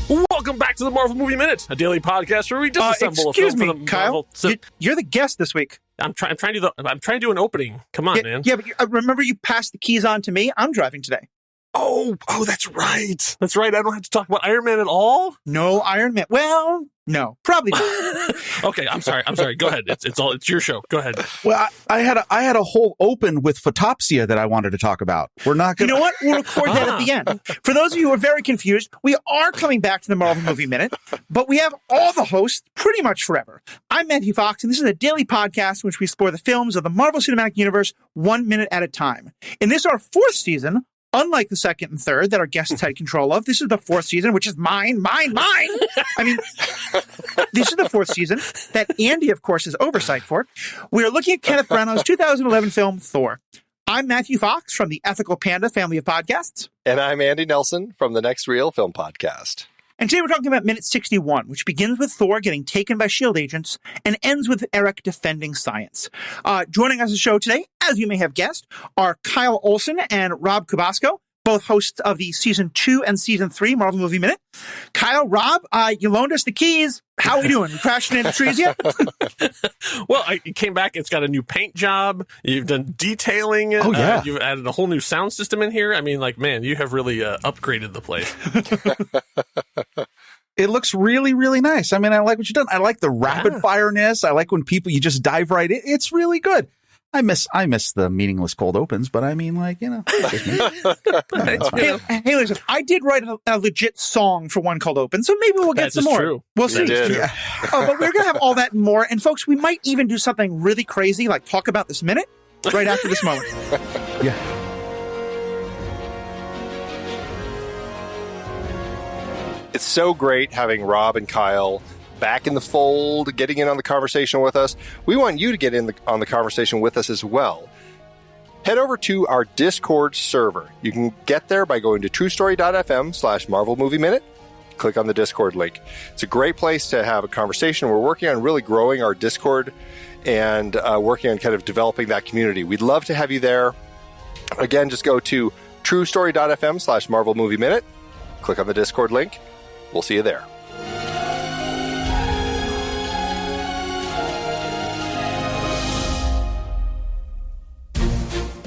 Welcome back to the Marvel Movie Minute, a daily podcast where we disassemble a film for the Kyle. Marvel. You're the guest this week. I'm trying to do an opening. Come on, man. Yeah, but remember you passed the keys on to me. I'm driving today. Oh, that's right. That's right. I don't have to talk about Iron Man at all. No Iron Man. Well, no, probably not. Okay, I'm sorry. Go ahead. It's your show. Go ahead. Well, I had a whole open with photopsia that I wanted to talk about. We're not going to... You know what? We'll record that at the end. For those of you who are very confused, we are coming back to the Marvel Movie Minute, but we have all the hosts pretty much forever. I'm Matthew Fox, and this is a daily podcast in which we explore the films of the Marvel Cinematic Universe 1 minute at a time. In this, our fourth season, unlike the second and third that our guests had control of, this is the fourth season, which is mine. I mean, this is the fourth season that Andy, of course, has oversight for. We are looking at Kenneth Branagh's 2011 film, Thor. I'm Matthew Fox from the Ethical Panda family of podcasts. And I'm Andy Nelson from the Next Reel Film Podcast. And today we're talking about minute 61, which begins with Thor getting taken by S.H.I.E.L.D. agents and ends with Erik defending science. Joining us on the show today, as you may have guessed, are Kyle Olson and Rob Kubasko, both hosts of the Season 2 and Season 3 Marvel Movie Minute. Kyle, Rob, you loaned us the keys. How are we doing? Crashing into trees yet? Well, it came back. It's got a new paint job. You've done detailing. Oh, yeah. You've added a whole new sound system in here. I mean, man, you have really upgraded the place. It looks really, really nice. I mean, I like what you've done. I like the rapid fireness. I like when you just dive right in. It's really good. I miss the meaningless cold opens, but I mean, Hey, listen, I did write a legit song for one called Open, so maybe we'll get some more. True. We'll see. Yeah. But we're going to have all that and more. And folks, we might even do something really crazy, like talk about this minute right after this moment. Yeah. It's so great having Rob and Kyle back in the fold, getting in on the conversation with us. We want you to get in on the conversation with us as well. Head over to our Discord server. You can get there by going to truestory.fm/Marvel Movie Minute. Click on the Discord link. It's a great place to have a conversation. We're working on really growing our Discord and working on kind of developing that community. We'd love to have you there. Again, just go to truestory.fm/Marvel Movie Minute. Click on the Discord link. We'll see you there.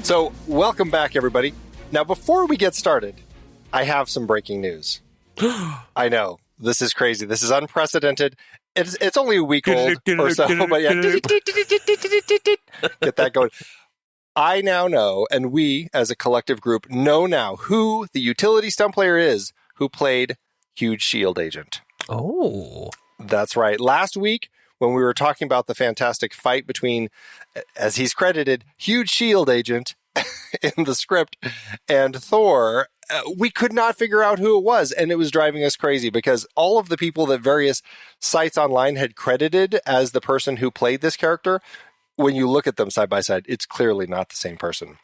So, welcome back, everybody. Now, before we get started, I have some breaking news. I know, this is crazy. This is unprecedented. It's only a week old or so, but yeah. Get that going. I now know, and we, as a collective group, know now who the utility stunt player is who played Huge S.H.I.E.L.D. agent. Oh. That's right. Last week, when we were talking about the fantastic fight between, as he's credited, Huge S.H.I.E.L.D. agent in the script and Thor, we could not figure out who it was, and it was driving us crazy because all of the people that various sites online had credited as the person who played this character, when you look at them side by side, it's clearly not the same person.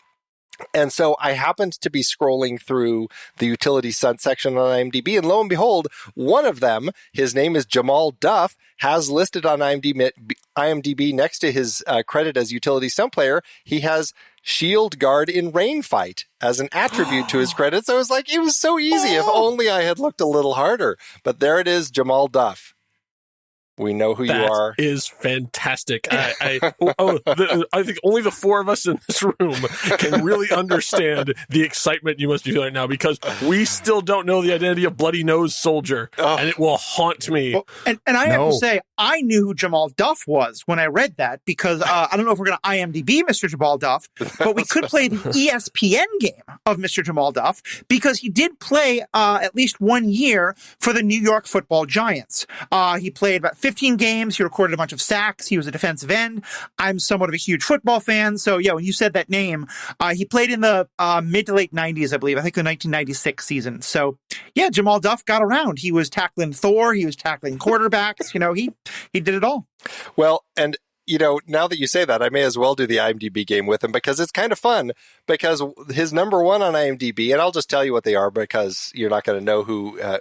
And so I happened to be scrolling through the utility stunt section on IMDb, and lo and behold, one of them, his name is Jamal Duff, has listed on IMDb next to his credit as utility stunt player, he has S.H.I.E.L.D. guard in Rain Fight as an attribute to his credit. So it was so easy. If only I had looked a little harder. But there it is, Jamal Duff. We know who you are. That is fantastic. I think only the four of us in this room can really understand the excitement you must be feeling right now, because we still don't know the identity of Bloody Nose Soldier, and it will haunt me. Well, and I have to say, I knew who Jamal Duff was when I read that, because I don't know if we're going to IMDb Mr. Jamal Duff, but we could play the ESPN game of Mr. Jamal Duff, because he did play at least 1 year for the New York Football Giants. He played about 15 games. He recorded a bunch of sacks. He was a defensive end. I'm somewhat of a huge football fan. So, yeah, when you said that name, he played in the mid to late 90s, I believe. I think the 1996 season. So, yeah, Jamal Duff got around. He was tackling Thor. He was tackling quarterbacks. He did it all. Well, and now that you say that, I may as well do the IMDb game with him, because it's kind of fun, because his number one on IMDb, and I'll just tell you what they are because you're not going to know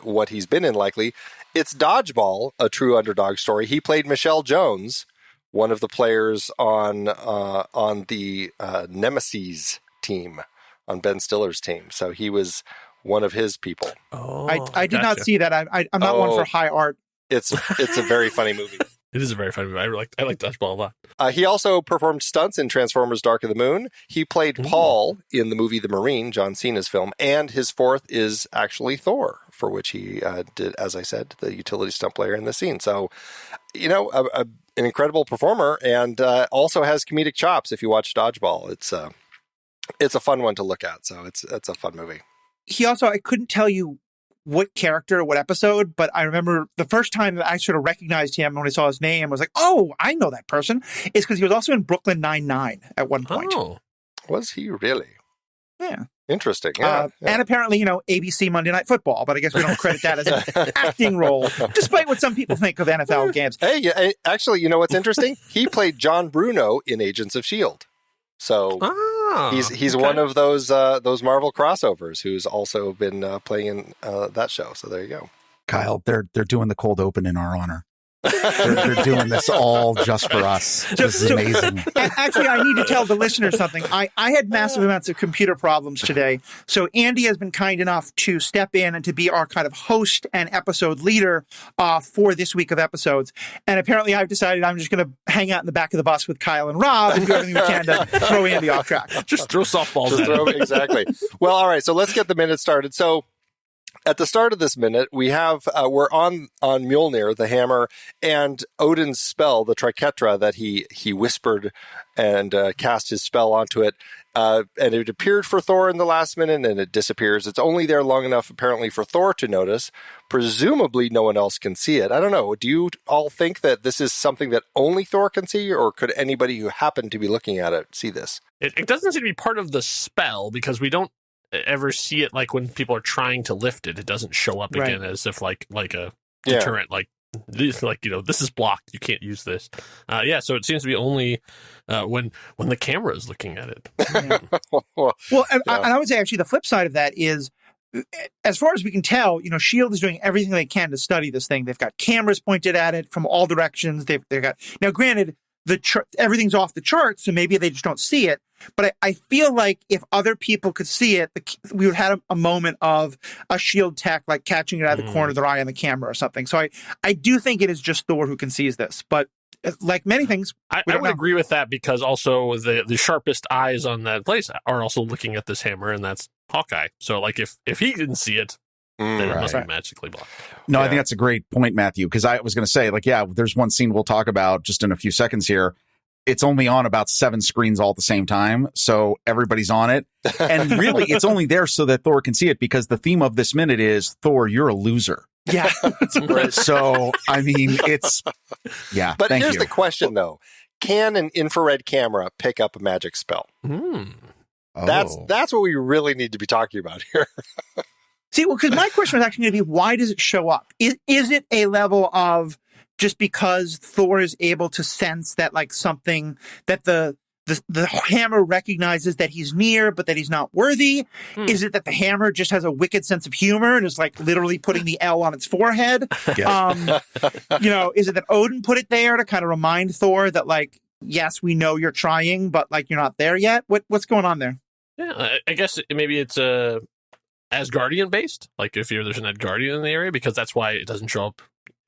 what he's been in likely. It's Dodgeball, a true underdog story. He played Michelle Jones, one of the players on the Nemesis team, on Ben Stiller's team. So he was one of his people. Oh, I did not see that. I'm not one for high art. It's a very funny movie. It is a very funny movie. I like Dodgeball a lot. He also performed stunts in Transformers: Dark of the Moon. He played Paul in the movie The Marine, John Cena's film, and his fourth is actually Thor, for which he did, as I said, the utility stunt player in the scene. So, an incredible performer, and also has comedic chops. If you watch Dodgeball, it's a fun one to look at. So it's a fun movie. He also, I couldn't tell you what character, what episode, but I remember the first time that I sort of recognized him when I saw his name, I was like, oh, I know that person. It's because he was also in Brooklyn Nine-Nine at one point. Oh. Was he really? Yeah. Interesting. Yeah. And apparently, ABC Monday Night Football, but I guess we don't credit that as an acting role, despite what some people think of NFL games. Hey, actually, what's interesting? He played John Bruno in Agents of S.H.I.E.L.D. So he's one of those Marvel crossovers who's also been playing in that show. So there you go. Kyle, they're doing the cold open in our honor. They're doing this all just for us. This is amazing. Actually, I need to tell the listeners something. I had massive amounts of computer problems today. So Andy has been kind enough to step in and to be our kind of host and episode leader for this week of episodes. And apparently I've decided I'm just going to hang out in the back of the bus with Kyle and Rob and do everything we can to throw Andy off track. Just throw softballs at him. Exactly. Well, all right. So let's get the minute started. So at the start of this minute, we have we're on Mjolnir, the hammer, and Odin's spell, the triquetra that he whispered and cast his spell onto it. And it appeared for Thor in the last minute, and it disappears. It's only there long enough, apparently, for Thor to notice. Presumably, no one else can see it. I don't know. Do you all think that this is something that only Thor can see, or could anybody who happened to be looking at it see this? It doesn't seem to be part of the spell, because we don't ever see it like when people are trying to lift it. It doesn't show up again as if like a deterrent, this is blocked, you can't use this. So it seems to be only when the camera is looking at it. And I would say actually the flip side of that is, as far as we can tell, S.H.I.E.L.D. is doing everything they can to study this thing. They've got cameras pointed at it from all directions. They've got, now granted, everything's off the charts, so maybe they just don't see it. But I feel like if other people could see it, we would have a moment of a S.H.I.E.L.D. tech, like catching it out of the corner of their eye on the camera or something. So I do think it is just Thor who can seize this. But like many things, I would agree with that, because also the sharpest eyes on that place are also looking at this hammer, and that's Hawkeye. So like if he didn't see it, then it must be magically blocked. No, I think that's a great point, Matthew, because I was going to say, there's one scene we'll talk about just in a few seconds here. It's only on about 7 screens all at the same time, so everybody's on it. And really, it's only there so that Thor can see it, because the theme of this minute is, Thor, you're a loser. Yeah. So, I mean, But here's the question, though. Can an infrared camera pick up a magic spell? That's what we really need to be talking about here. See, well, because my question was actually going to be, why does it show up? Is it a level of just because Thor is able to sense that, like, something that the hammer recognizes that he's near, but that he's not worthy? Is it that the hammer just has a wicked sense of humor and is like literally putting the L on its forehead? Is it that Odin put it there to kind of remind Thor that, like, yes, we know you're trying, but like you're not there yet? What's going on there? Yeah, I guess maybe it's Asgardian based. Like if there's an Asgardian in the area, because that's why it doesn't show up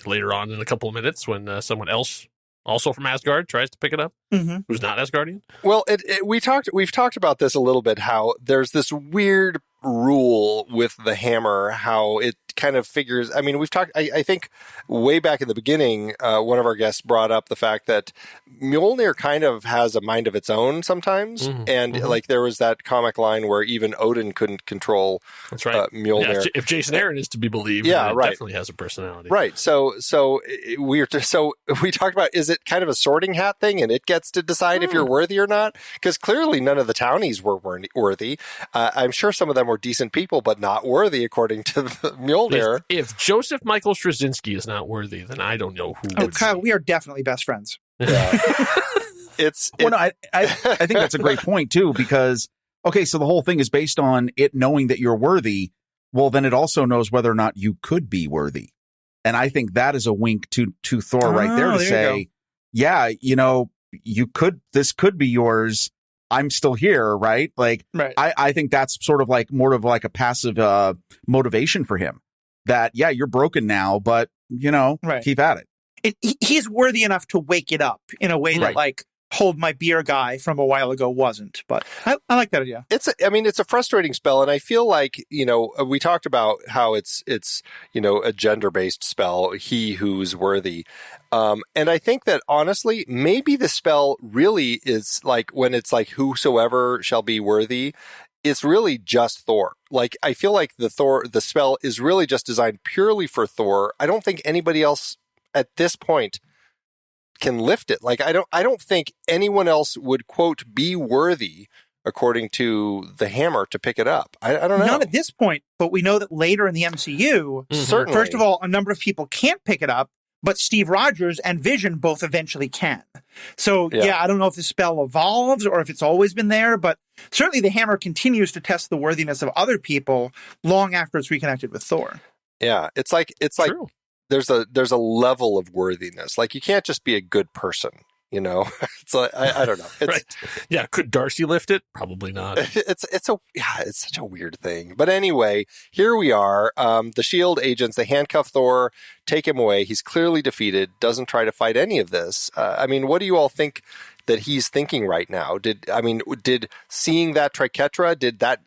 later on in a couple of minutes when someone else, also from Asgard, tries to pick it up, who's not Asgardian. Well, we've talked about this a little bit, how there's this weird rule with the hammer, how it kind of figures. I mean, we've talked, I think way back in the beginning, one of our guests brought up the fact that Mjolnir kind of has a mind of its own sometimes. And like there was that comic line where even Odin couldn't control Mjolnir. Yeah, if Jason Aaron is to be believed, it definitely has a personality. Right. So we talked about, is it kind of a sorting hat thing and it gets to decide if you're worthy or not? Because clearly none of the townies were worthy. I'm sure some of them were decent people, but not worthy according to the Mjolnir. If Joseph Michael Straczynski is not worthy, then I don't know who. Oh, Kyle, we are definitely best friends. Yeah. I think that's a great point too, because so the whole thing is based on it knowing that you're worthy. Well, then it also knows whether or not you could be worthy, and I think that is a wink to Thor right there to say, you could. This could be yours. I'm still here, right? Like, Right. I think that's sort of like more of like a passive motivation for him. That, yeah, you're broken now, but, Right. keep at it. He's worthy enough to wake it up in a way that, Right. like, Hold My Beer guy from a while ago wasn't. But I like that idea. It's a frustrating spell, and I feel like, we talked about how it's a gender-based spell, he who's worthy. And I think that, honestly, maybe the spell really is like, when it's like whosoever shall be worthy, it's really just Thor. Like, I feel like the spell is really just designed purely for Thor. I don't think anybody else at this point can lift it. Like, I don't think anyone else would, quote, be worthy, according to the hammer, to pick it up. I don't know. Not at this point, but we know that later in the MCU, Certainly. first of all, a number of people can't pick it up, but Steve Rogers and Vision both eventually can. So, yeah, I don't know if the spell evolves or if it's always been there, but certainly the hammer continues to test the worthiness of other people long after it's reconnected with Thor. Yeah, it's like True. there's a level of worthiness. Like, you can't just be a good person, It's like, I don't know. It's, Right. Yeah. Could Darcy lift it? Probably not. It's such a weird thing. But anyway, here we are. The S.H.I.E.L.D. agents, they handcuff Thor, take him away. He's clearly defeated, doesn't try to fight any of this. What do you all think that he's thinking right now? Did seeing that triquetra, did that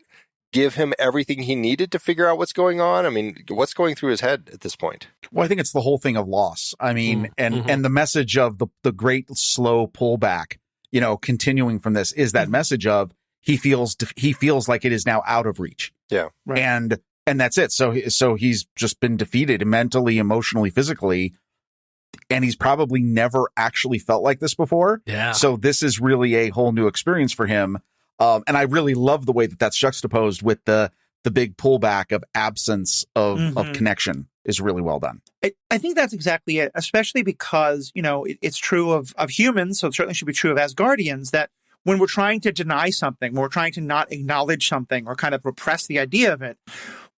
give him everything he needed to figure out what's going on? What's going through his head at this point? Well, I think it's the whole thing of loss. And the message of the great slow pullback, continuing from this is that message of he feels like it is now out of reach. Yeah. Right. And that's it. So he's just been defeated mentally, emotionally, physically, and he's probably never actually felt like this before. Yeah. So this is really a whole new experience for him. And I really love the way that that's juxtaposed with the big pullback of absence of connection is really well done. I think that's exactly it, especially because, it's true of humans, so it certainly should be true of Asgardians, that when we're trying to deny something, when we're trying to not acknowledge something or kind of repress the idea of it,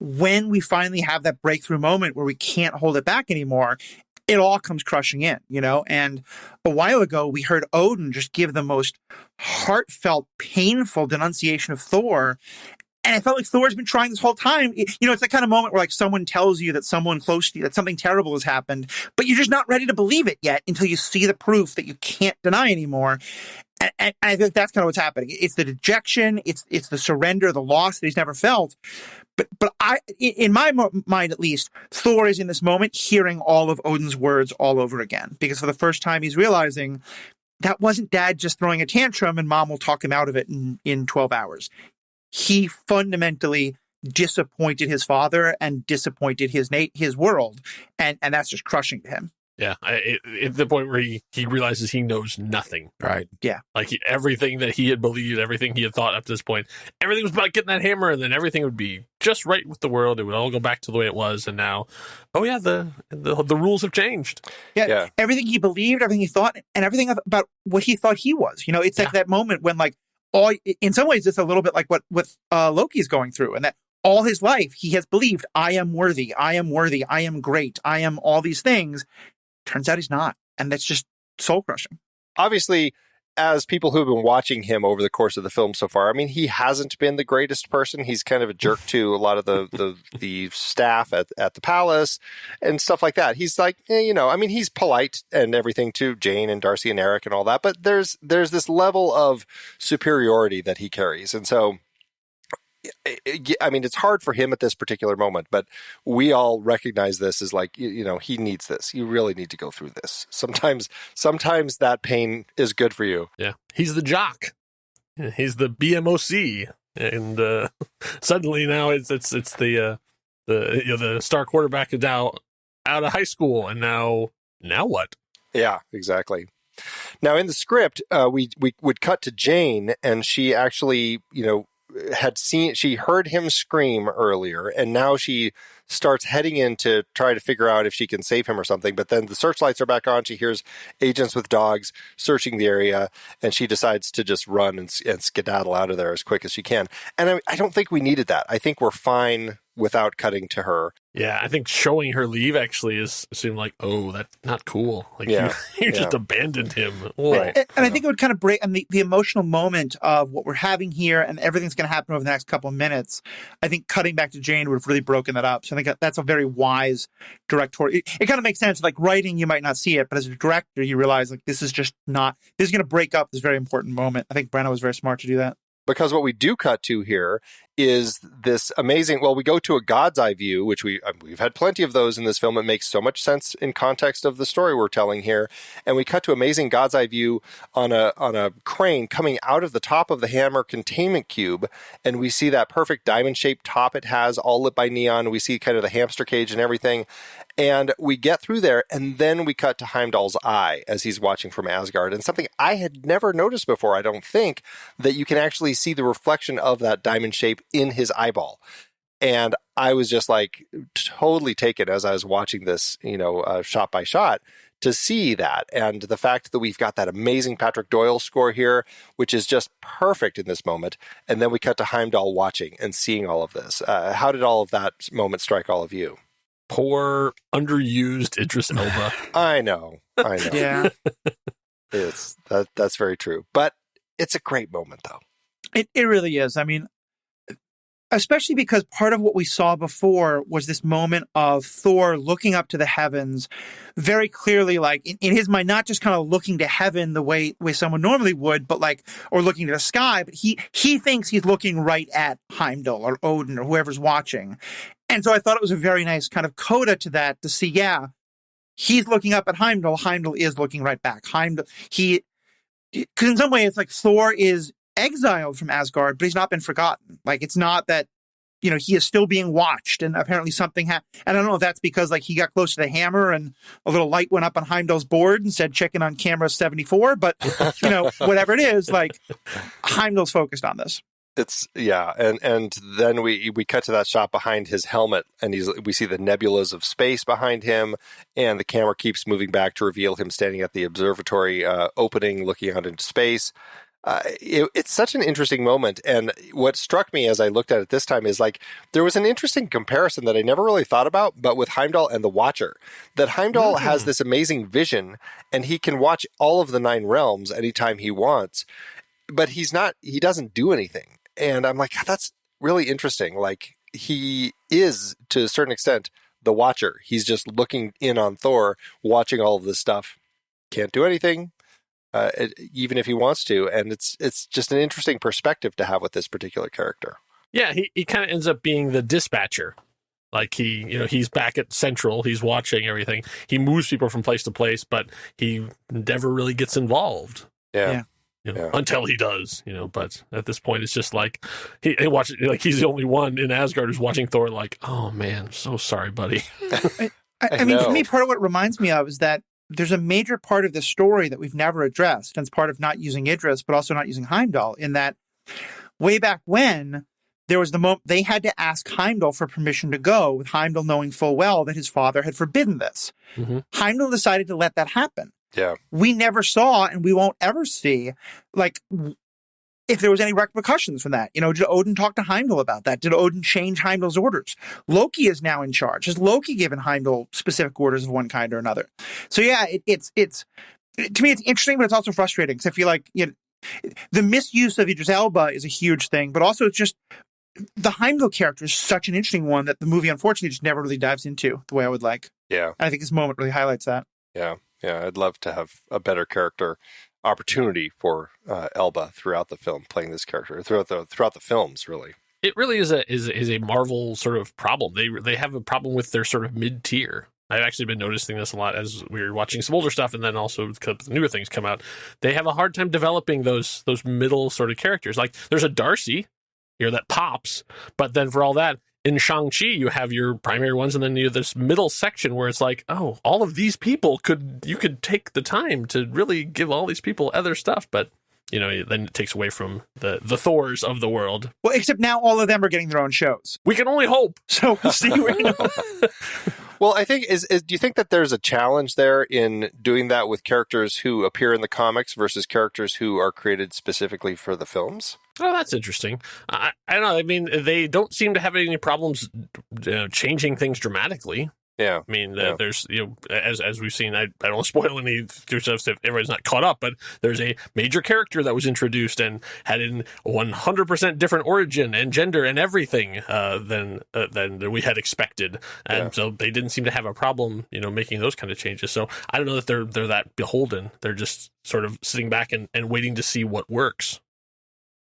when we finally have that breakthrough moment where we can't hold it back anymore, it all comes crushing in, and a while ago we heard Odin just give the most heartfelt, painful denunciation of Thor. And I felt like Thor's been trying this whole time. It's that kind of moment where, like, someone tells you that someone close to you, that something terrible has happened, but you're just not ready to believe it yet until you see the proof that you can't deny anymore. And I think that's kind of what's happening. It's the dejection, it's the surrender, the loss that he's never felt. But in my mind, at least, Thor is in this moment hearing all of Odin's words all over again. Because for the first time, he's realizing that wasn't Dad just throwing a tantrum and Mom will talk him out of it in 12 hours. He fundamentally disappointed his father and disappointed his world. And that's just crushing to him. Yeah. At the point where he realizes he knows nothing. Right. Yeah. Like, everything that he had believed, everything he had thought up to this point, everything was about getting that hammer, and then everything would be just right with the world. It would all go back to the way it was. And now, the rules have changed. Yeah. Everything he believed, everything he thought, and everything about what he thought he was. It's like that moment when, like, in some ways, it's a little bit like what Loki's going through, and that all his life he has believed, I am worthy, I am great, I am all these things. Turns out he's not. And that's just soul crushing. Obviously, as people who have been watching him over the course of the film so far, he hasn't been the greatest person. He's kind of a jerk to a lot of the staff at the palace and stuff like that. He's like, he's polite and everything to Jane and Darcy and Erik and all that, but there's this level of superiority that he carries. And so, it's hard for him at this particular moment, but we all recognize this as like, he needs this. You really need to go through this. Sometimes that pain is good for you. Yeah. He's the jock. He's the BMOC. And suddenly now it's the star quarterback is now out of high school. And now what? Yeah, exactly. Now in the script, we would cut to Jane, and she actually, she heard him scream earlier, and now she starts heading in to try to figure out if she can save him or something. But then the searchlights are back on. She hears agents with dogs searching the area, and she decides to just run and skedaddle out of there as quick as she can. And I don't think we needed that. I think we're fine without cutting to her. Yeah, I think showing her leave actually seemed like, oh, that's not cool. Like you just abandoned him. Right. And I think it would kind of break and the emotional moment of what we're having here and everything's going to happen over the next couple of minutes. I think cutting back to Jane would have really broken that up. So I think that's a very wise director. It kind of makes sense. Like writing, you might not see it, but as a director, you realize like this is going to break up this very important moment. I think Branagh was very smart to do that. Because what we do cut to here is this amazing, well, we go to a God's eye view, which we've had plenty of those in this film. It makes so much sense in context of the story we're telling here. And we cut to amazing God's eye view on a crane coming out of the top of the Hammer containment cube. And we see that perfect diamond-shaped top it has, all lit by neon. We see kind of the hamster cage and everything. And we get through there, and then we cut to Heimdall's eye as he's watching from Asgard. And something I had never noticed before, I don't think, that you can actually see the reflection of that diamond shape in his eyeball. And I was just like totally taken as I was watching this, shot by shot, to see that. And the fact that we've got that amazing Patrick Doyle score here, which is just perfect in this moment. And then we cut to Heimdall watching and seeing all of this. How did all of that moment strike all of you? Poor, underused Idris Elba. I know. Yeah. That's very true. But it's a great moment, though. It really is. I mean, especially because part of what we saw before was this moment of Thor looking up to the heavens very clearly, like in his mind, not just kind of looking to heaven the way someone normally would, but like, or looking to the sky, but he thinks he's looking right at Heimdall or Odin or whoever's watching. And so I thought it was a very nice kind of coda to that to see, he's looking up at Heimdall. Heimdall is looking right back. Because in some way it's like Thor is exiled from Asgard, but he's not been forgotten. Like it's not that, he is still being watched, and apparently something happened. And I don't know if that's because like he got close to the hammer and a little light went up on Heimdall's board and said checking on camera 74, but whatever it is, like Heimdall's focused on this. And then we cut to that shot behind his helmet, and we see the nebulas of space behind him, and the camera keeps moving back to reveal him standing at the observatory opening, looking out into space. It's such an interesting moment, and what struck me as I looked at it this time is like there was an interesting comparison that I never really thought about, but with Heimdall and the Watcher, that Heimdall has this amazing vision, and he can watch all of the 9 realms anytime he wants, but he doesn't do anything. And I'm like, that's really interesting. Like, he is, to a certain extent, the Watcher. He's just looking in on Thor, watching all of this stuff. Can't do anything, even if he wants to. And it's just an interesting perspective to have with this particular character. Yeah, he kind of ends up being the dispatcher. Like he's back at Central. He's watching everything. He moves people from place to place, but he never really gets involved. Yeah. Until he does, but at this point, it's just like he watches, like he's the only one in Asgard who's watching Thor like, oh man, I'm so sorry, buddy. I mean, for me, part of what it reminds me of is that there's a major part of the story that we've never addressed. And it's part of not using Idris, but also not using Heimdall, in that way back when there was the moment they had to ask Heimdall for permission to go, with Heimdall knowing full well that his father had forbidden this. Mm-hmm. Heimdall decided to let that happen. Yeah. We never saw, and we won't ever see, like, if there was any repercussions from that. Did Odin talk to Heimdall about that? Did Odin change Heimdall's orders? Loki is now in charge. Has Loki given Heimdall specific orders of one kind or another? So yeah, it's to me, it's interesting, but it's also frustrating, because I feel like the misuse of Idris Elba is a huge thing, but also it's just the Heimdall character is such an interesting one that the movie unfortunately just never really dives into the way I would like. Yeah. And I think this moment really highlights that. Yeah. Yeah, I'd love to have a better character opportunity for Elba throughout the film, playing this character throughout the films. Really, it really is a Marvel sort of problem. They have a problem with their sort of mid tier. I've actually been noticing this a lot as we were watching some older stuff, and then also the newer things come out. They have a hard time developing those middle sort of characters. Like there's a Darcy here that pops, but then for all that, in Shang-Chi, you have your primary ones, and then you have this middle section where it's like, oh, all of these people you could take the time to really give all these people other stuff, but then it takes away from the Thors of the world. Well, except now all of them are getting their own shows. We can only hope. So we'll see. Well, I think do you think that there's a challenge there in doing that with characters who appear in the comics versus characters who are created specifically for the films? Oh, that's interesting. I don't know. I mean, they don't seem to have any problems changing things dramatically. Yeah. I mean, there's, as we've seen, I don't want to spoil any stuff if everybody's not caught up, but there's a major character that was introduced and had a 100% different origin and gender and everything than we had expected. And so they didn't seem to have a problem, making those kind of changes. So I don't know that they're that beholden. They're just sort of sitting back and waiting to see what works,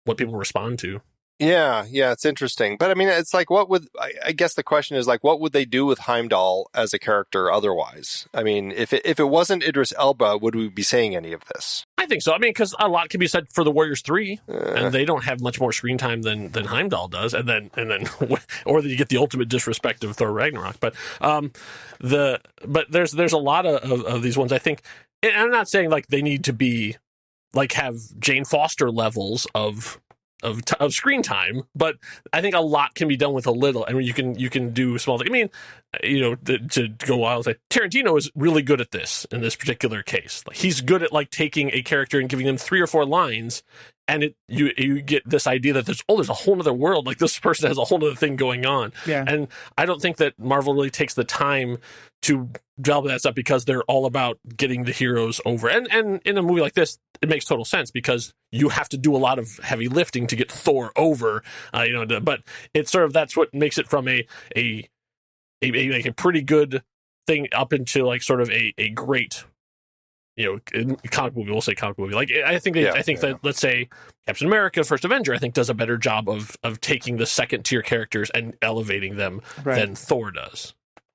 what people respond to. Yeah, it's interesting. But I mean, it's like, I guess the question is like, what would they do with Heimdall as a character otherwise? I mean, if it wasn't Idris Elba, would we be saying any of this? I think so. I mean, because a lot can be said for the Warriors 3, and they don't have much more screen time than Heimdall does, and then or you get the ultimate disrespect of Thor Ragnarok. But there's a lot of these ones. I think, and I'm not saying like they need to be like have Jane Foster levels of screen time, but I think a lot can be done with a little. I mean, you can do small things. I mean, to go wild, say Tarantino is really good at this in this particular case. Like he's good at like taking a character and giving them 3 or 4 lines, and you get this idea that there's a whole other world. Like this person has a whole other thing going on. Yeah. And I don't think that Marvel really takes the time to develop that stuff because they're all about getting the heroes over. And in a movie like this, it makes total sense because you have to do a lot of heavy lifting to get Thor over. But it's sort of that's what makes it from a pretty good thing up into like sort of a great. Comic movie. We'll say comic movie. Like I think that let's say Captain America: First Avenger, I think does a better job of taking the second tier characters and elevating them than Thor does.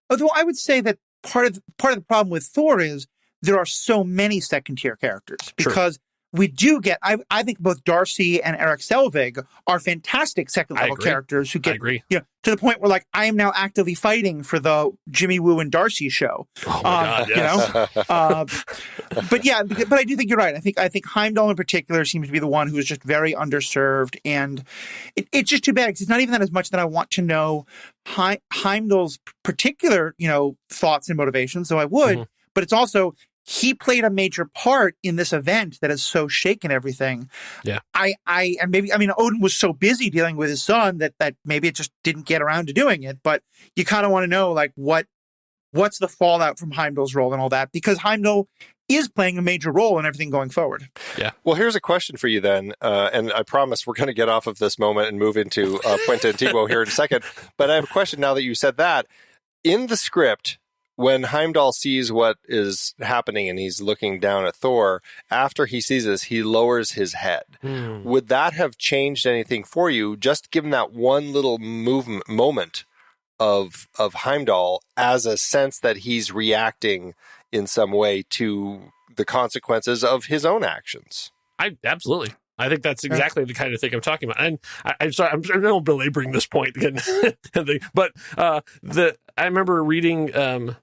Although I would say that part of the problem with Thor is there are so many second tier characters because we do get. I think both Darcy and Erik Selvig are fantastic second level characters who get to the point where like I am now actively fighting for the Jimmy Woo and Darcy show. Oh my God, yes. But I do think you're right. I think Heimdall in particular seems to be the one who is just very underserved, and it's just too bad because it's not even that as much that I want to know Heimdall's particular thoughts and motivations. So I would, but it's also. He played a major part in this event that has so shaken everything. Yeah. Odin was so busy dealing with his son that maybe it just didn't get around to doing it. But you kind of want to know like what's the fallout from Heimdall's role and all that, because Heimdall is playing a major role in everything going forward. Yeah. Well, here's a question for you then, and I promise we're going to get off of this moment and move into Puente Antiguo here in a second. But I have a question now that you said that. In the script, when Heimdall sees what is happening and he's looking down at Thor, after he sees this, he lowers his head. Would that have changed anything for you, just given that one little moment of Heimdall as a sense that he's reacting in some way to the consequences of his own actions? Absolutely. I think that's exactly the kind of thing I'm talking about. And I'm sorry, I'm not belaboring this point again, but I remember reading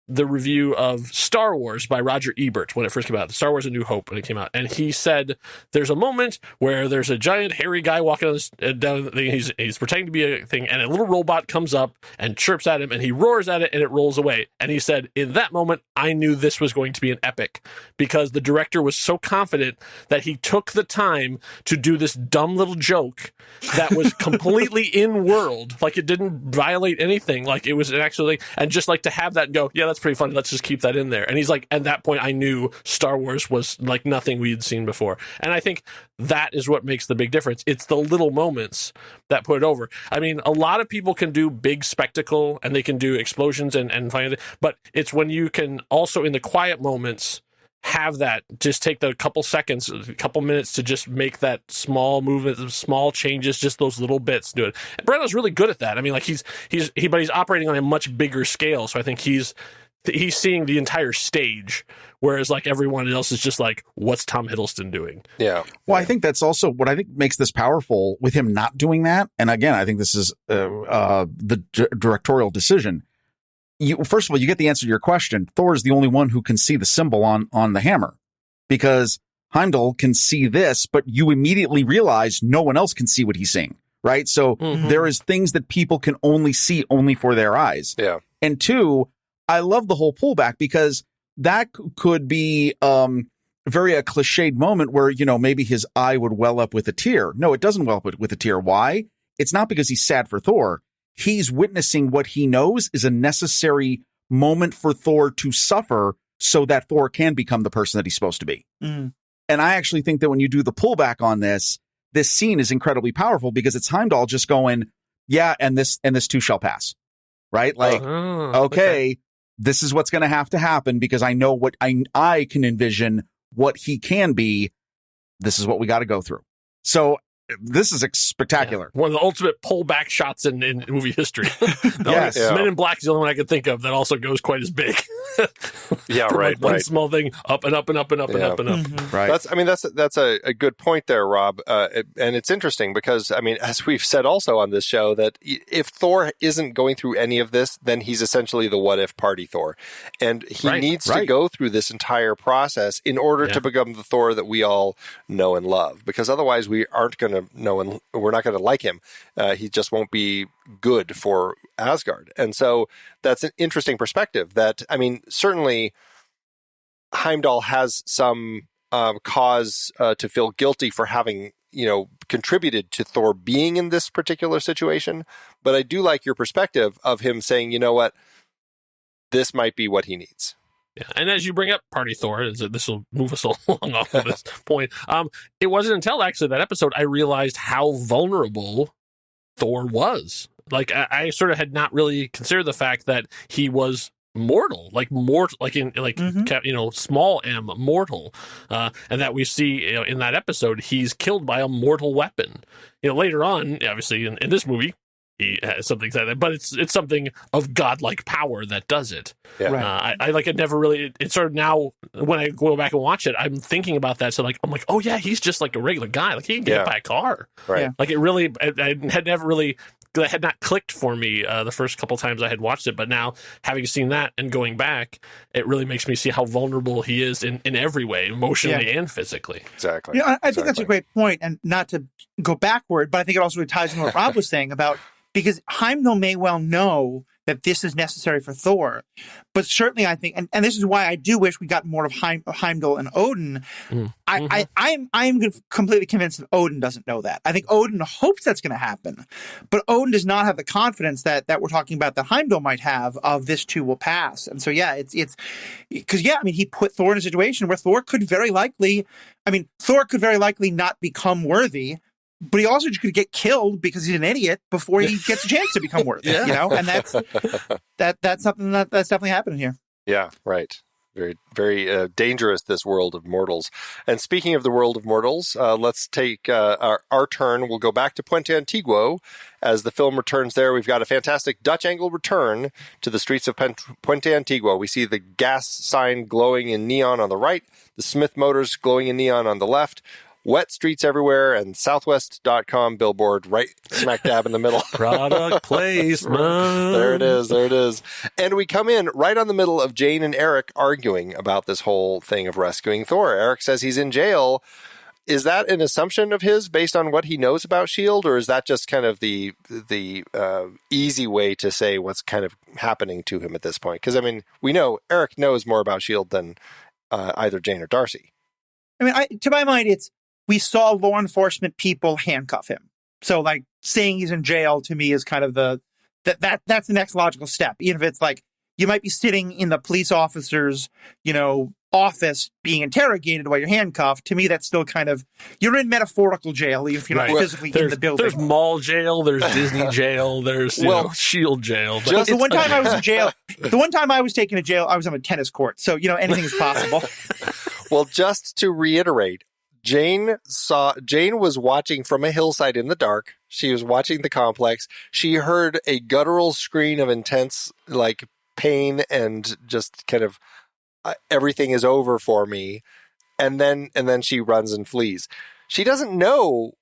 the review of Star Wars by Roger Ebert when it first came out, Star Wars A New Hope when it came out. And he said there's a moment where there's a giant hairy guy walking down the thing. He's pretending to be a thing, and a little robot comes up and chirps at him, and he roars at it, and it rolls away. And he said, in that moment, I knew this was going to be an epic because the director was so confident that he took the time to do this dumb little joke that was completely in world. Like it didn't violate anything. Like it was actually, and just like to have that and go, yeah, that's pretty funny. Let's just keep that in there. And he's like, at that point, I knew Star Wars was like nothing we had seen before. And I think that is what makes the big difference. It's the little moments that put it over. I mean, a lot of people can do big spectacle and they can do explosions and find it, but it's when you can also in the quiet moments have that, just take the couple seconds, a couple minutes to just make that small movement, small changes, just those little bits do it. And Breno's really good at that. I mean, like he's operating on a much bigger scale. So I think he's seeing the entire stage, whereas like everyone else is just like, what's Tom Hiddleston doing? Yeah. Well, I think that's also what I think makes this powerful with him not doing that. And again, I think this is the directorial decision. First of all, you get the answer to your question. Thor is the only one who can see the symbol on the hammer because Heimdall can see this, but you immediately realize no one else can see what he's seeing, right? So there is things that people can only see only for their eyes. Yeah. And two, I love the whole pullback because that could be very a cliched moment where, maybe his eye would well up with a tear. No, it doesn't well up with a tear. Why? It's not because he's sad for Thor. He's witnessing what he knows is a necessary moment for Thor to suffer so that Thor can become the person that he's supposed to be. Mm. And I actually think that when you do the pullback on this scene is incredibly powerful because it's Heimdall just going, yeah, and this too shall pass. Right? Like, okay, this is what's going to have to happen because I know what I can envision what he can be. This is what we got to go through. So this is spectacular. Yeah. One of the ultimate pullback shots in movie history. Yes. Men in Black is the only one I could think of that also goes quite as big. Yeah, right. One small thing up and up and up and up and up and up. Mm-hmm. Right. That's a good point there, Rob. And it's interesting because, as we've said also on this show, that if Thor isn't going through any of this, then he's essentially the what if party Thor. And he needs to go through this entire process in order to become the Thor that we all know and love. Because otherwise we aren't going to know and we're not going to like him. He just won't be good for Asgard. And so that's an interesting perspective that, certainly Heimdall has some cause to feel guilty for having, contributed to Thor being in this particular situation. But I do like your perspective of him saying, you know what, this might be what he needs. Yeah. And as you bring up Party Thor, this will move us along off of this point. It wasn't until actually that episode I realized how vulnerable Thor was. Like I sort of had not really considered the fact that he was mortal, small m mortal, and that we see in that episode he's killed by a mortal weapon. Later on, obviously in this movie, he has something like that, but it's something of godlike power that does it. Yeah. Right. I like it. Never really. It's sort of now when I go back and watch it, I'm thinking about that. So I'm like, oh yeah, he's just like a regular guy. Like he can get hit by a car. Right. Yeah. Like it really. I had never really. That had not clicked for me the first couple times I had watched it, but now having seen that and going back, it really makes me see how vulnerable he is in every way, emotionally and physically. Exactly. I think that's a great point, and not to go backward, but I think it also ties into what Rob was saying about because Heimdall may well know that this is necessary for Thor, but certainly I think, and this is why I do wish we got more of Heimdall and Odin. I am completely convinced that Odin doesn't know that. I think Odin hopes that's going to happen, but Odin does not have the confidence that we're talking about that Heimdall might have of this too will pass. And so it's because he put Thor in a situation where Thor could very likely not become worthy. But he also could get killed because he's an idiot before he gets a chance to become worthy, and that's something that's definitely happening here. Yeah, right. Very, very dangerous, this world of mortals. And speaking of the world of mortals, let's take our turn. We'll go back to Puente Antiguo. As the film returns there, we've got a fantastic Dutch angle return to the streets of Puente Antiguo. We see the gas sign glowing in neon on the right, the Smith Motors glowing in neon on the left, wet streets everywhere, and Southwest.com billboard right smack dab in the middle. Product placement. There it is. And we come in right on the middle of Jane and Erik arguing about this whole thing of rescuing Thor. Erik says he's in jail. Is that an assumption of his based on what he knows about S.H.I.E.L.D., or is that just kind of the easy way to say what's kind of happening to him at this point? Because, we know Erik knows more about S.H.I.E.L.D. than either Jane or Darcy. To my mind, we saw law enforcement people handcuff him. So, saying he's in jail to me is kind of that's the next logical step. Even if it's you might be sitting in the police officer's, office being interrogated while you're handcuffed. To me, that's still kind of you're in metaphorical jail, even if you're not physically in the building. There's mall jail, there's Disney jail, there's S.H.I.E.L.D. jail. Just the one time I was in jail, the one time I was taken to jail, I was on a tennis court. So anything is possible. Well, just to reiterate. Jane was watching from a hillside in the dark. She was watching the complex. She heard a guttural scream of intense pain and just kind of everything is over for me. And then she runs and flees. She doesn't know,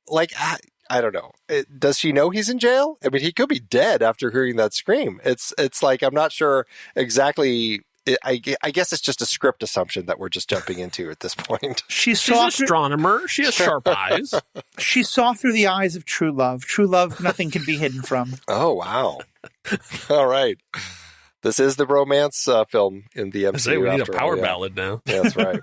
I don't know. Does she know he's in jail? He could be dead after hearing that scream. It's I'm not sure exactly. I guess it's just a script assumption that we're just jumping into at this point. She's an astronomer. She has sharp eyes. She saw through the eyes of true love. True love, nothing can be hidden from. Oh, wow. All right. This is the romance film in the MCU. We need a after all, power yeah. ballad now. Yeah, that's right.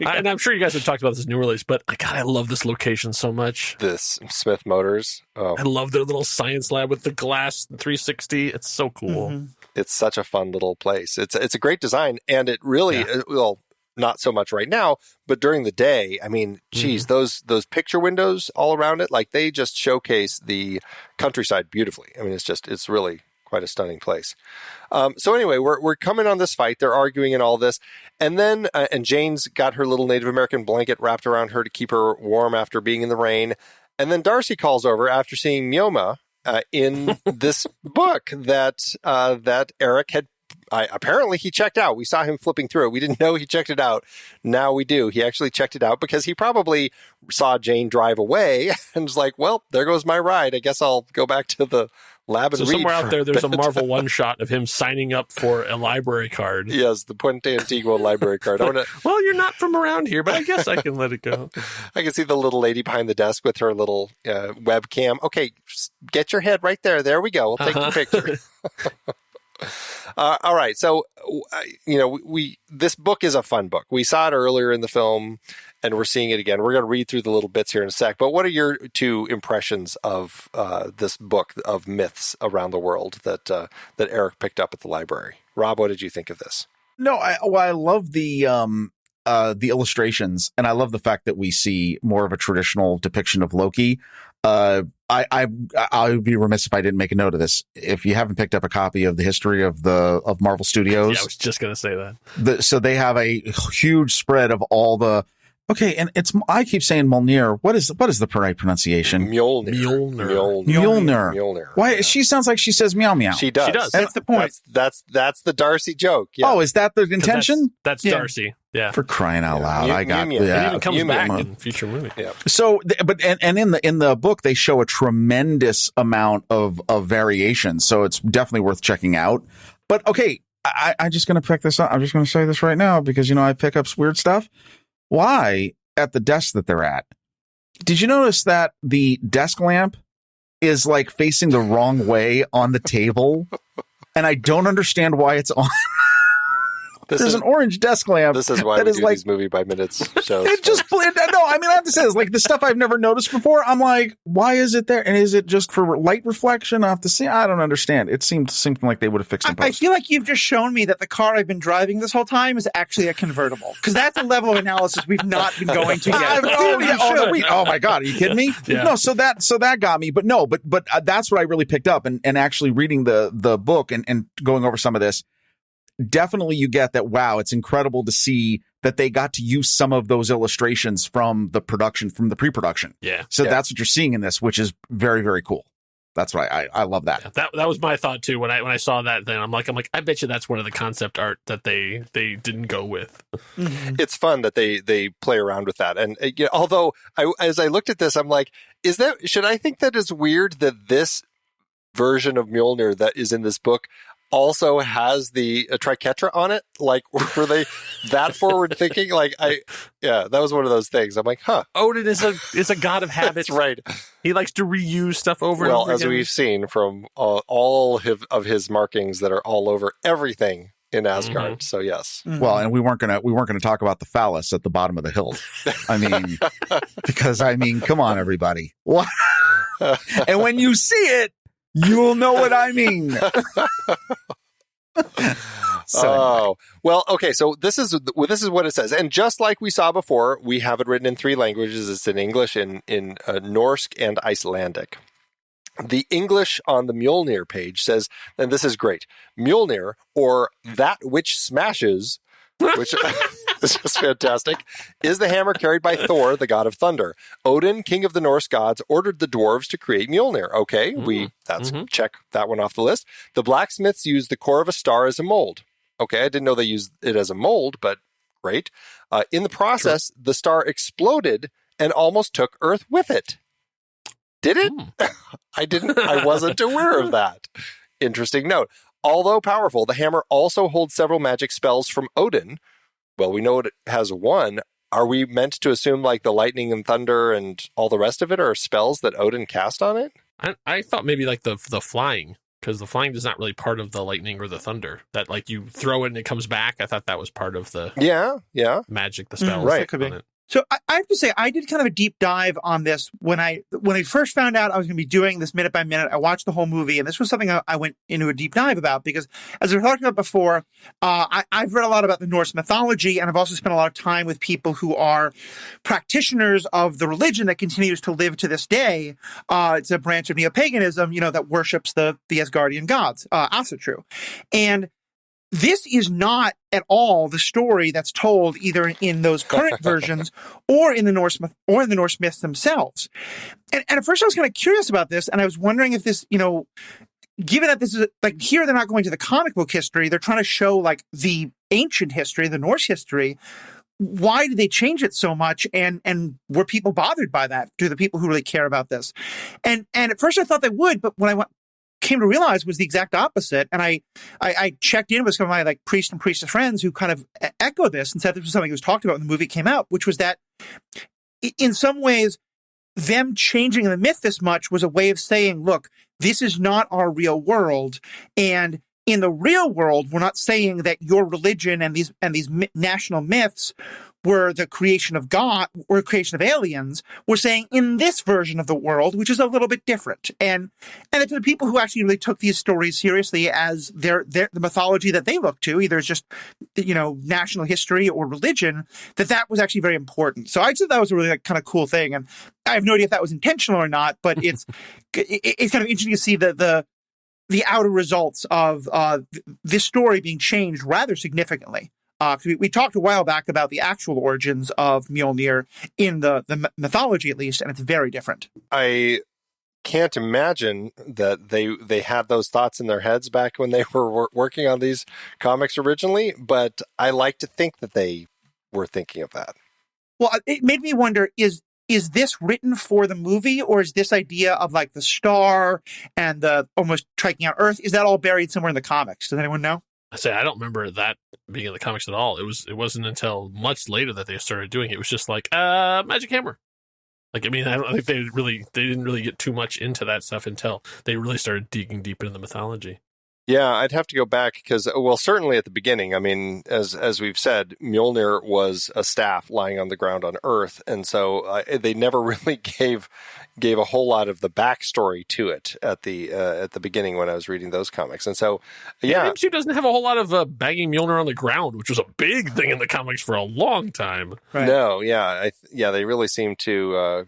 And I'm sure you guys have talked about this new release, but God, I love this location so much. This Smith Motors. Oh, I love their little science lab with the glass 360. It's so cool. it's such a fun little place. It's a great design, and it really well, not so much right now, but during the day. I mean, geez, those picture windows all around it, like they just showcase the countryside beautifully. I mean, it's really quite a stunning place. So anyway, we're coming on this fight. They're arguing and all this. And then, and Jane's got her little Native American blanket wrapped around her to keep her warm after being in the rain. And then Darcy calls over after seeing Mioma in this book that Erik had. Apparently he checked out. We saw him flipping through it. We didn't know he checked it out. Now we do. He actually checked it out because he probably saw Jane drive away and was like, well, there goes my ride. I guess I'll go back to the lab and read. So somewhere out there's a Marvel one-shot of him signing up for a library card. Yes, the Puente Antiguo library card. Well, you're not from around here, but I guess I can let it go. I can see the little lady behind the desk with her little webcam. Okay, get your head right there. There we go. We'll take the picture. All right. So, this book is a fun book. We saw it earlier in the film, and we're seeing it again. We're going to read through the little bits here in a sec. But what are your two impressions of this book of myths around the world that Erik picked up at the library? Rob, what did you think of this? No, I love the illustrations, and I love the fact that we see more of a traditional depiction of Loki. I would be remiss if I didn't make a note of this. If you haven't picked up a copy of the history of Marvel Studios, I was just going to say that. So they have a huge spread of all the. Okay, and I keep saying Mjolnir. What is the right pronunciation? Mjolnir. Why she sounds like she says meow meow. She does. That's the point. That's the Darcy joke. Yeah. Oh, is that the intention? That's Darcy. Yeah. For crying out loud! I got it. Even comes back in future movie. Yeah. So, but in the book they show a tremendous amount of variation. So it's definitely worth checking out. But okay, I'm just going to pick this up. I'm just going to say this right now because I pick up weird stuff. Why at the desk that they're at? Did you notice that the desk lamp is like facing the wrong way on the table? And I don't understand why it's on. There's an orange desk lamp. This is why we do these movie by minutes shows. I have to say this, like the stuff I've never noticed before. I'm like, why is it there? And is it just for light reflection off the scene? I don't understand. It seemed something like they would have fixed it. I feel like you've just shown me that the car I've been driving this whole time is actually a convertible, because that's a level of analysis we've not been going to yet. Oh my God, are you kidding me? Yeah. No, so that got me. But no, but that's what I really picked up, and actually reading the book and going over some of this. Definitely you get that. Wow, it's incredible to see that they got to use some of those illustrations from the pre-production. Yeah. So that's what you're seeing in this, which is very, very cool. That's why I love that. Yeah, that was my thought too when I saw that. Then I'm like, I bet you that's one of the concept art that they didn't go with. It's fun that they play around with that. And although as I looked at this, I'm like, should I think that it's weird that this version of Mjolnir that is in this book also has the triquetra on it? Like, were they that forward thinking? Like, that was one of those things. I'm like, huh. Odin is a god of habits. That's right. He likes to reuse stuff over and over Well, as again. we've seen from all of his markings that are all over everything in Asgard. Mm-hmm. So yes. Well, and we weren't gonna talk about the phallus at the bottom of the hill. I mean, because come on, everybody. What? And when you see it, you'll know what I mean. Well, okay. So this is what it says, and just like we saw before, we have it written in 3 languages. It's in English, in Norse, and Icelandic. The English on the Mjolnir page says, and this is great: Mjolnir, or that which smashes, which is just fantastic, is the hammer carried by Thor, the god of thunder. Odin, king of the Norse gods, ordered the dwarves to create Mjolnir. Okay, check that one off the list. The blacksmiths used the core of a star as a mold. Okay, I didn't know they used it as a mold, but great. In the process, the star exploded and almost took Earth with it. Did it? I wasn't aware of that. Interesting note. Although powerful, the hammer also holds several magic spells from Odin. Well, we know it has one. Are we meant to assume like the lightning and thunder and all the rest of it are spells that Odin cast on it? I thought maybe like the flying. because the flying is not really part of the lightning or the thunder. That like you throw it and it comes back. I thought that was part of the magic, the spell. Right. Could be. So I have to say, I did kind of a deep dive on this when I first found out I was going to be doing this minute by minute. I watched the whole movie, and this was something I went into a deep dive about because, as we talked about before, I've read a lot about the Norse mythology, and I've also spent a lot of time with people who are practitioners of the religion that continues to live to this day. It's a branch of neo-paganism, that worships the Asgardian gods, Asatru, and this is not at all the story that's told either in those current versions or in the Norse myths themselves. And at first I was kind of curious about this, and I was wondering if this, given that this is like here, they're not going to the comic book history, they're trying to show like the ancient history, the Norse history. Why did they change it so much? And were people bothered by that? Do the people who really care about this? And at first I thought they would, but when I came to realize was the exact opposite. And I checked in with some of my like priest and priestess friends who kind of echoed this and said this was something that was talked about when the movie came out, which was that in some ways, them changing the myth this much was a way of saying, look, this is not our real world. And in the real world, we're not saying that your religion and these national myths were the creation of God or creation of aliens. We're saying in this version of the world, which is a little bit different. And it's the people who actually really took these stories seriously as the mythology that they look to, either as just, national history or religion, that was actually very important. So I thought that was a really like, kind of cool thing. And I have no idea if that was intentional or not, but it's kind of interesting to see the outer results of this story being changed rather significantly. We talked a while back about the actual origins of Mjolnir in the mythology, at least, and it's very different. I can't imagine that they had those thoughts in their heads back when they were working on these comics originally, but I like to think that they were thinking of that. Well, it made me wonder, is this written for the movie, or is this idea of like the star and the almost striking out Earth, is that all buried somewhere in the comics? Does anyone know? I don't remember that being in the comics at all. It wasn't until much later that they started doing it. It was just like magic hammer. Like, I mean, I don't think they didn't really get too much into that stuff until they really started digging deep into the mythology. Yeah, I'd have to go back because, well, certainly at the beginning, I mean, as we've said, Mjolnir was a staff lying on the ground on Earth, and so they never really gave a whole lot of the backstory to it at the beginning when I was reading those comics, and so MCU doesn't have a whole lot of bagging Mjolnir on the ground, which was a big thing in the comics for a long time. Right. No, they really seem to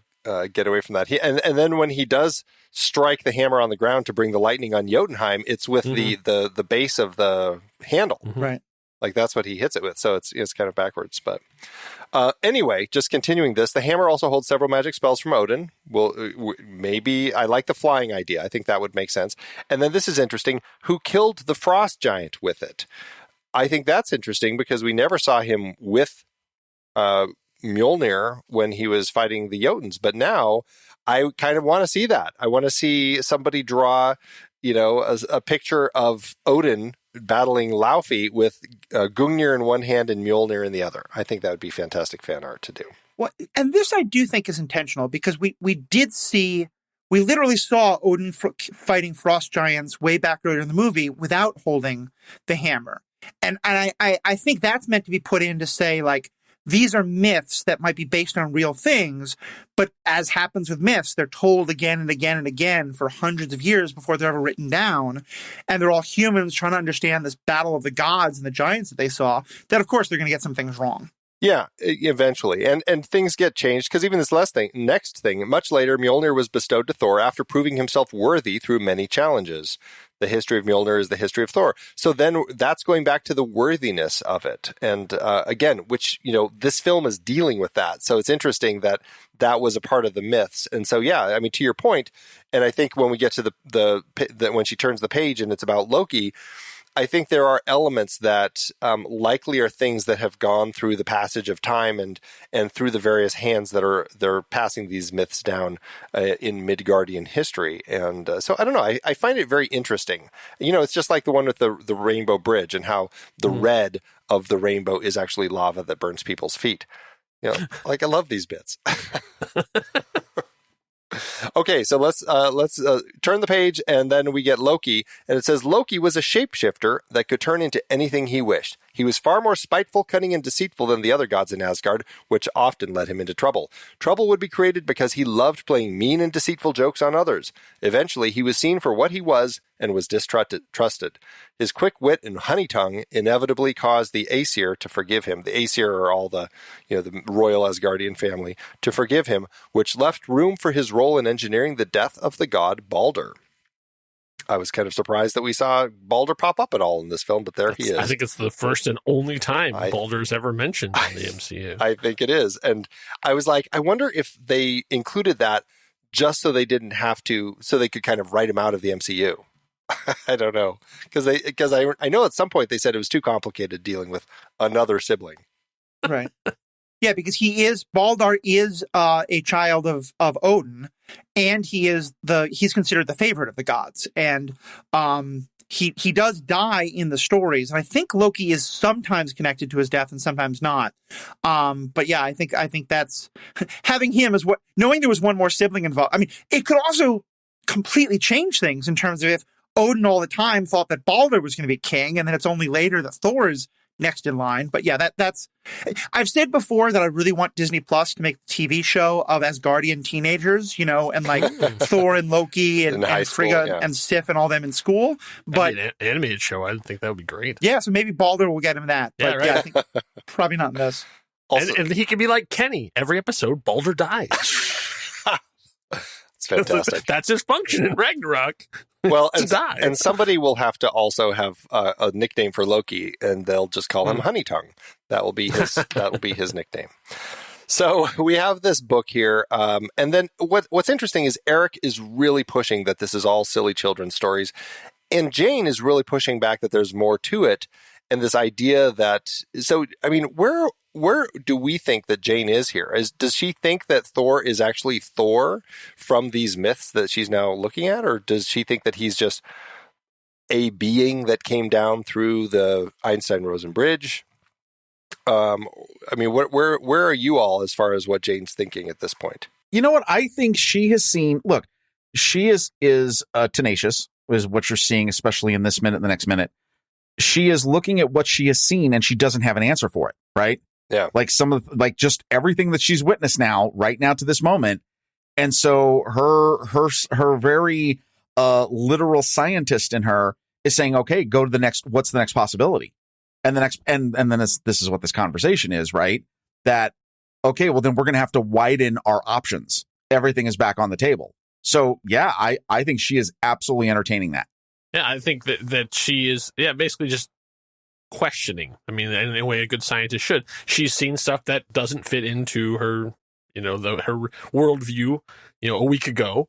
get away from that. And then when he does strike the hammer on the ground to bring the lightning on Jotunheim, it's with the base of the handle. Mm-hmm. Right. Like that's what he hits it with. So it's kind of backwards. But anyway, just continuing this, the hammer also holds several magic spells from Odin. Well, maybe I like the flying idea. I think that would make sense. And then this is interesting. Who killed the frost giant with it? I think that's interesting because we never saw him with Mjolnir when he was fighting the Jotuns, but now I kind of want to see that. I want to see somebody draw, a picture of Odin battling Laufey with Gungnir in one hand and Mjolnir in the other. I think that would be fantastic fan art to do. Well, and this I do think is intentional because we literally saw Odin fighting frost giants way back earlier in the movie without holding the hammer. And I think that's meant to be put in to say, like, these are myths that might be based on real things, but as happens with myths, they're told again and again and again for hundreds of years before they're ever written down. And they're all humans trying to understand this battle of the gods and the giants that they saw, that of course they're going to get some things wrong. Yeah, eventually. And things get changed because even this next thing, much later, Mjolnir was bestowed to Thor after proving himself worthy through many challenges. The history of Mjolnir is the history of Thor. So then that's going back to the worthiness of it. And again, which, this film is dealing with that. So it's interesting that was a part of the myths. And so, yeah, I mean, to your point, and I think when we get to when she turns the page and it's about Loki, I think there are elements that likely are things that have gone through the passage of time and through the various hands that they're passing these myths down in Midgardian history. And so I don't know. I find it very interesting. It's just like the one with the Rainbow Bridge and how the red of the rainbow is actually lava that burns people's feet. Like I love these bits. Okay, so let's turn the page, and then we get Loki, and it says Loki was a shapeshifter that could turn into anything he wished. He was far more spiteful, cunning, and deceitful than the other gods in Asgard, which often led him into trouble. Trouble would be created because he loved playing mean and deceitful jokes on others. Eventually, he was seen for what he was and was distrusted. His quick wit and honey tongue inevitably caused the Aesir to forgive him. The Aesir are all the royal Asgardian family to forgive him, which left room for his role in engineering the death of the god Balder. I was kind of surprised that we saw Balder pop up at all in this film, but he is. I think it's the first and only time Balder's ever mentioned in the MCU. I think it is. And I was like, I wonder if they included that just so they didn't have to, so they could kind of write him out of the MCU. I don't know. Because I know at some point they said it was too complicated dealing with another sibling. Right. Yeah, because Balder is a child of Odin, and he's considered the favorite of the gods, and he does die in the stories, and I think Loki is sometimes connected to his death and sometimes not. But yeah, I think that's having him as knowing there was one more sibling involved. I mean, it could also completely change things in terms of if Odin all the time thought that Balder was going to be king, and then it's only later that Thor is next in line. But yeah, that's I've said before that I really want Disney Plus to make a TV show of Asgardian teenagers, and like Thor and Loki and Frigga and Sif and all them in school. But an animated show, I think that would be great. Yeah, so maybe Balder will get him that. But yeah, I think probably not in this. Also, and he can be like Kenny. Every episode, Balder dies. It's fantastic. That's his function in Ragnarok. Well, and somebody will have to also have a nickname for Loki, and they'll just call him Honey Tongue. That will be his nickname. So we have this book here, and then what's interesting is Erik is really pushing that this is all silly children's stories, and Jane is really pushing back that there's more to it, and this idea that. So I mean, where do we think that Jane is here? Does she think that Thor is actually Thor from these myths that she's now looking at? Or does she think that he's just a being that came down through the Einstein-Rosen bridge? I mean, where are you all as far as what Jane's thinking at this point? You know what? I think she has seen, look, she is tenacious, is what you're seeing, especially in this minute, the next minute. She is looking at what she has seen and she doesn't have an answer for it, right? Yeah. Like just everything that she's witnessed right now to this moment. And so her very literal scientist in her is saying, okay, go to the next, what's the next possibility? And then this is what this conversation is, right? That, okay, well then we're going to have to widen our options. Everything is back on the table. So yeah, I think she is absolutely entertaining that. Yeah, I think that she is, basically just questioning. I mean, in a way a good scientist should. She's seen stuff that doesn't fit into her, her worldview, a week ago.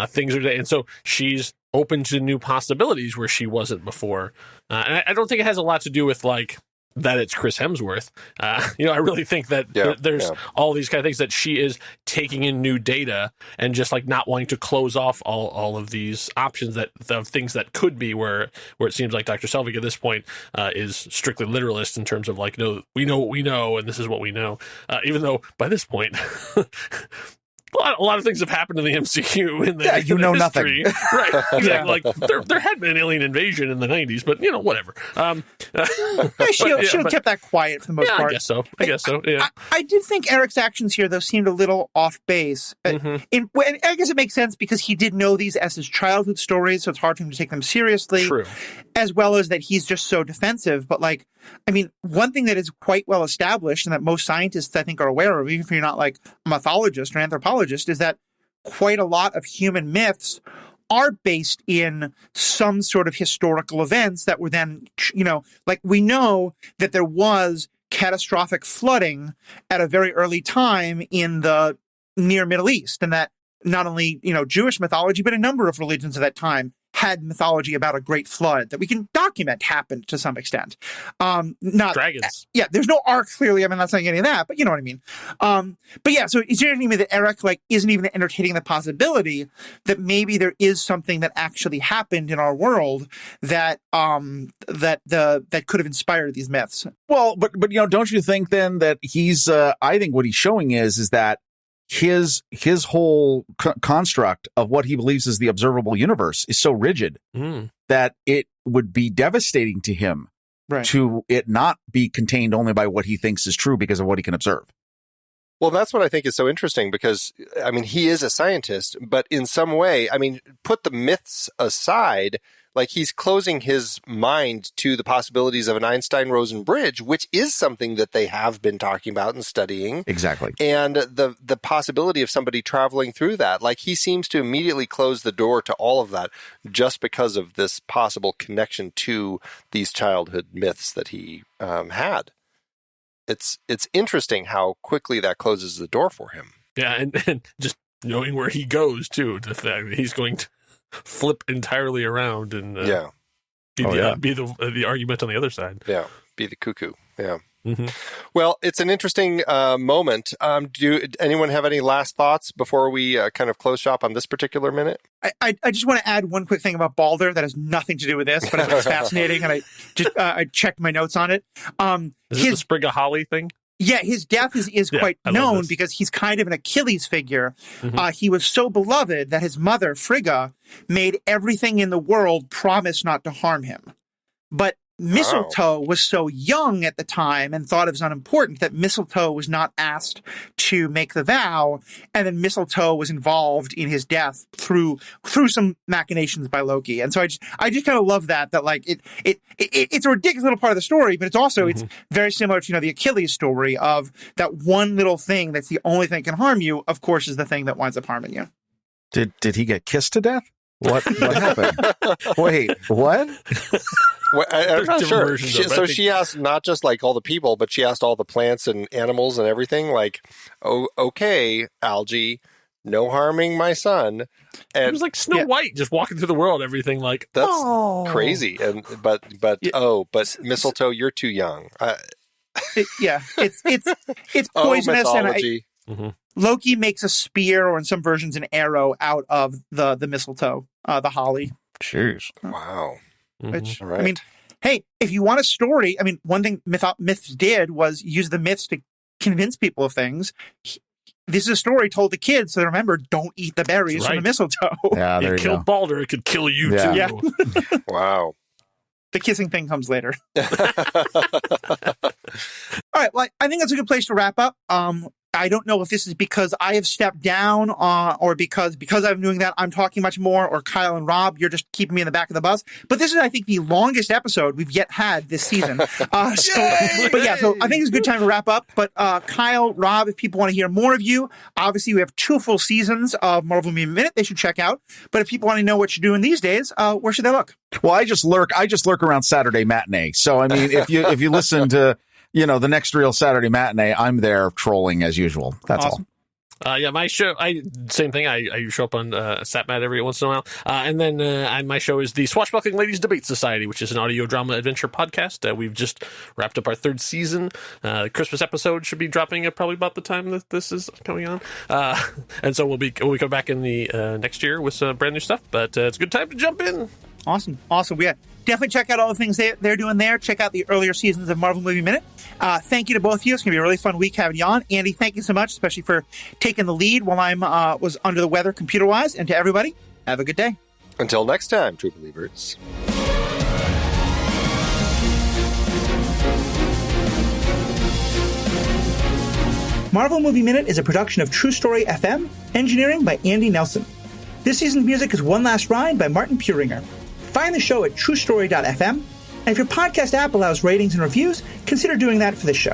Things are, and so she's open to new possibilities where she wasn't before. And I don't think it has a lot to do with like that it's Chris Hemsworth. I really think that there's all these kind of things that she is taking in new data and just like not wanting to close off all of these options of things that could be where it seems like Dr. Selvig at this point is strictly literalist in terms of like, no, we know what we know and this is what we know. Even though by this point, a lot of things have happened in the MCU in the history. Nothing. Right. Exactly. Like there had been an alien invasion in the 90s, but whatever. She'll have kept that quiet for the most part. I guess so. Yeah. I did think Eric's actions here, though, seemed a little off base. I guess it makes sense because he did know these as his childhood stories, so it's hard for him to take them seriously. True. As well as that he's just so defensive. But like, I mean, one thing that is quite well established and that most scientists, I think, are aware of, even if you're not like a mythologist or anthropologist, is that quite a lot of human myths are based in some sort of historical events that were then, like we know that there was catastrophic flooding at a very early time in the near Middle East, and that not only, Jewish mythology, but a number of religions at that time had mythology about a great flood that we can document happened to some extent. Not dragons. Yeah, there's no ark clearly. I mean, that's not any of that, but you know what I mean. But yeah, so it's interesting to me that Erik isn't even entertaining the possibility that maybe there is something that actually happened in our world that that could have inspired these myths. Well, but don't you think then that he's? I think what he's showing is that his whole construct of what he believes is the observable universe is so rigid that it would be devastating to him to it not be contained only by what he thinks is true because of what he can observe. Well, that's what I think is so interesting because, I mean, he is a scientist, but in some way, I mean, put the myths aside, like he's closing his mind to the possibilities of an Einstein-Rosen bridge, which is something that they have been talking about and studying. Exactly. And the possibility of somebody traveling through that, like he seems to immediately close the door to all of that just because of this possible connection to these childhood myths that he had. It's interesting how quickly that closes the door for him. Yeah, and just knowing where he goes, too, the fact that he's going to flip entirely around and be the argument on the other side. Yeah, be the cuckoo. Yeah. Mm-hmm. Well, it's an interesting moment. Do anyone have any last thoughts before we kind of close shop on this particular minute? I just want to add one quick thing about Balder that has nothing to do with this, but it's fascinating, and I checked my notes on it. Is it the sprig of holly thing? Yeah, his death is quite known because he's kind of an Achilles figure. He was so beloved that his mother, Frigga, made everything in the world promise not to harm him. But Mistletoe was so young at the time and thought it was unimportant that Mistletoe was not asked to make the vow, and then Mistletoe was involved in his death through some machinations by Loki. And so I just kind of love that like it's a ridiculous little part of the story, but it's also it's very similar to the Achilles story of that one little thing that's the only thing that can harm you, of course, is the thing that winds up harming you. Did he get kissed to death? What happened? Wait, what? Well, I'm not sure. She asked not just like all the people, but she asked all the plants and animals and everything. Like, oh, okay, algae, no harming my son. And it was like Snow White just walking through the world. Everything like that's crazy. And but mistletoe, you're too young. It's poisonous. Mythology. And Loki makes a spear, or in some versions, an arrow out of the mistletoe, the holly. Cheers! Wow. Which, right. I mean, hey, if you want a story, I mean, one thing myths did was use the myths to convince people of things. This is a story told to kids, so remember, don't eat the berries from the mistletoe. Yeah, there you killed Balder, it could kill you too. Yeah. Wow. The kissing thing comes later. All right, well, I think that's a good place to wrap up. I don't know if this is because I have stepped down or because I'm doing that, I'm talking much more, or Kyle and Rob, you're just keeping me in the back of the bus. But this is, I think, the longest episode we've yet had this season. So I think it's a good time to wrap up. But Kyle, Rob, if people want to hear more of you, obviously we have 2 full seasons of Marvel Movie Minute they should check out. But if people want to know what you're doing these days, where should they look? Well, I just lurk around Saturday Matinee. So, I mean, if you listen to the next real Saturday Matinee, I'm there trolling as usual. That's awesome. all. Yeah, my show, same thing. I show up on SatMat every once in a while. And then my show is the Swashbuckling Ladies Debate Society, which is an audio drama adventure podcast. We've just wrapped up our 3rd season. The Christmas episode should be dropping at probably about the time that this is coming on. And so we'll come back in the next year with some brand new stuff. But it's a good time to jump in. Awesome. Yeah. Definitely check out all the things they're doing there. Check out the earlier seasons of Marvel Movie Minute. Thank you to both of you. It's going to be a really fun week having you on. Andy, thank you so much, especially for taking the lead while I was under the weather computer-wise. And to everybody, have a good day. Until next time, true believers. Marvel Movie Minute is a production of True Story FM, engineering by Andy Nelson. This season's music is One Last Ride by Martin Puringer. Find the show at truestory.fm, and if your podcast app allows ratings and reviews, consider doing that for this show.